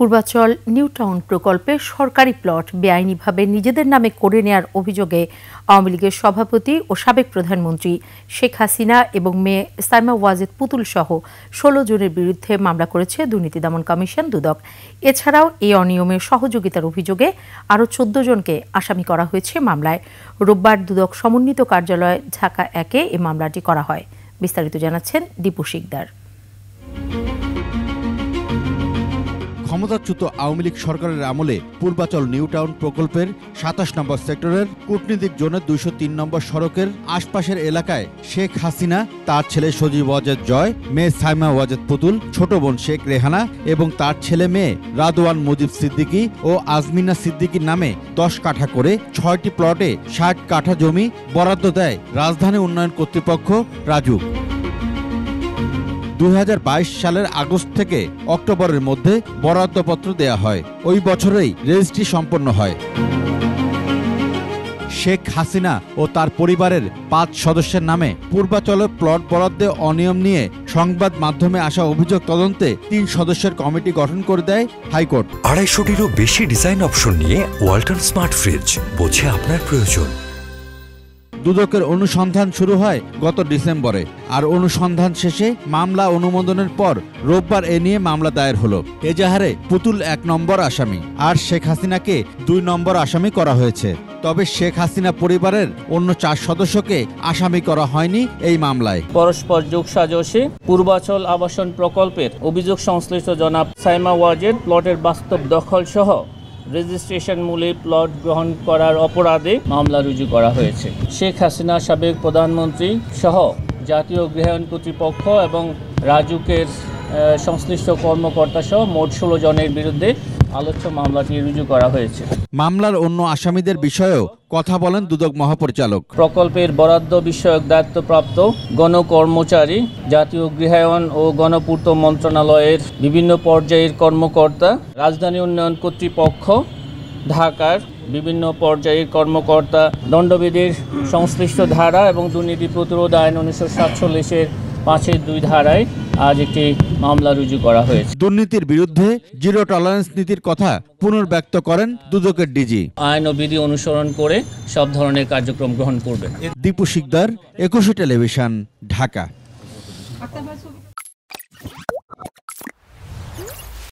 Purbachal new town প্রকল্পে সরকারি plot বেআইনিভাবে নিজেদের নামে করে নেয়ার অভিযোগে আওয়ামী লীগের সভাপতি ও সাবেক প্রধানমন্ত্রী শেখ হাসিনা এবং মেয়ে সাইমা ওয়াজেদ পুতুল সহ ১৬ জনের বিরুদ্ধে মামলা করেছে দুর্নীতি দমন কমিশন দুদক। এছাড়াও এই অনিয়মে সহযোগিতার অভিযোগে আরও ১৪ জনকে আসামি করা হয়েছে মামলায়। রোববার দুদক সমন্বিত কার্যালয় ঢাকা ১-এ এই মামলাটি করা হয়। বিস্তারিত জানাচ্ছেন দীপু শিকদার। ক্ষমতাচ্যুত আওয়ামী লীগ সরকারের আমলে পূর্বাচল নিউ টাউন প্রকল্পের ২৭ নম্বর সেক্টরের কূটনীতিক জোনের ২০৩ নম্বর সড়কের আশপাশের এলাকায় শেখ হাসিনা, তার ছেলে সজীব ওয়াজেদ জয়, মেয়ে সাইমা ওয়াজেদ পুতুল, ছোট বোন শেখ রেহানা এবং তার ছেলে মেয়ে রাদওয়ান মুজিব সিদ্দিকী ও আজমিনা সিদ্দিকীর নামে ১০ কাঠা করে ৬টি প্লটে ৬০ কাঠা জমি বরাদ্দ দেয় রাজধানী উন্নয়ন কর্তৃপক্ষ রাজু। ২০২২ সালের আগস্ট থেকে অক্টোবরের মধ্যে বরাদ্দপত্র দেয়া হয়। ওই বছরেই রেজিস্ট্রি সম্পন্ন হয়। শেখ হাসিনা ও তার পরিবারের ৫ সদস্যের নামে পূর্বাচলে প্লট বরাদ্দে অনিয়ম নিয়ে সংবাদ মাধ্যমে আসা অভিযোগ তদন্তে ৩ সদস্যের কমিটি গঠন করে দেয় হাইকোর্ট। ২৫০টিরও বেশি ডিজাইন অপশন নিয়ে ওয়ালটন স্মার্ট ফ্রিজ, বোঝে আপনার প্রয়োজন। দুদকের অনুসন্ধান শুরু হয় গত ডিসেম্বরে, আর অনুসন্ধান শেষে মামলা অনুমোদনের পর রোববার এ নিয়ে মামলা দায়ের হলো। এজাহারে পুতুল ১ নম্বর আসামি আর শেখ হাসিনাকে ২ নম্বর আসামি করা হয়েছে। তবে শেখ হাসিনা পরিবারের অন্য ৪ সদস্যকে আসামি করা হয়নি এই মামলায়। পরস্পর যোগসাজশে পূর্বাচল আবাসন প্রকল্পের অভিযোগ সংশ্লিষ্ট জনাব সাইমা ওয়াজেদ প্লটের বাস্তব দখল সহ রেজিস্ট্রেশন মূলে প্লট গ্রহণ করার অপরাধে মামলা রুজু করা হয়েছে। শেখ হাসিনা সাবেক প্রধানমন্ত্রী সহ জাতীয় গৃহায়ণ কর্তৃপক্ষ এবং রাজুকের সংশ্লিষ্ট কর্মকর্তা সহ মোট ১৬ জনের বিরুদ্ধে আলোচ্য মামলাটি রুজু করা হয়েছে। মামলার অন্য আসামিদের বিষয়েও কথা বলেন দুদক মহাপরিচালক। প্রকল্পের বরাদ্দ বিষয়ক দায়িত্বপ্রাপ্ত গণকর্মচারী, জাতীয় গৃহায়ণ ও গণপূর্ত মন্ত্রণালয়ের বিভিন্ন পর্যায়ের কর্মকর্তা, রাজধানী উন্নয়ন কর্তৃপক্ষ, ঢাকার বিভিন্ন পর্যায়ের কর্মকর্তা, দণ্ডবিধির সংশ্লিষ্ট ধারা এবং দুর্নীতি প্রতিরোধ আইন ১৯৪৭-এর ৫-২ ধারায় আজ একটি মামলা রুজু করা হয়েছে। দুর্নীতির বিরুদ্ধে জিরো টলারেন্স নীতির কথা পুনর্ব্যক্ত করেন দুদকের ডিজি। আইন ও বিধি অনুসরণ করে সব ধরনের কার্যক্রম গ্রহণ করবে। দীপু শিকদার, ২১ টেলিভিশন, ঢাকা।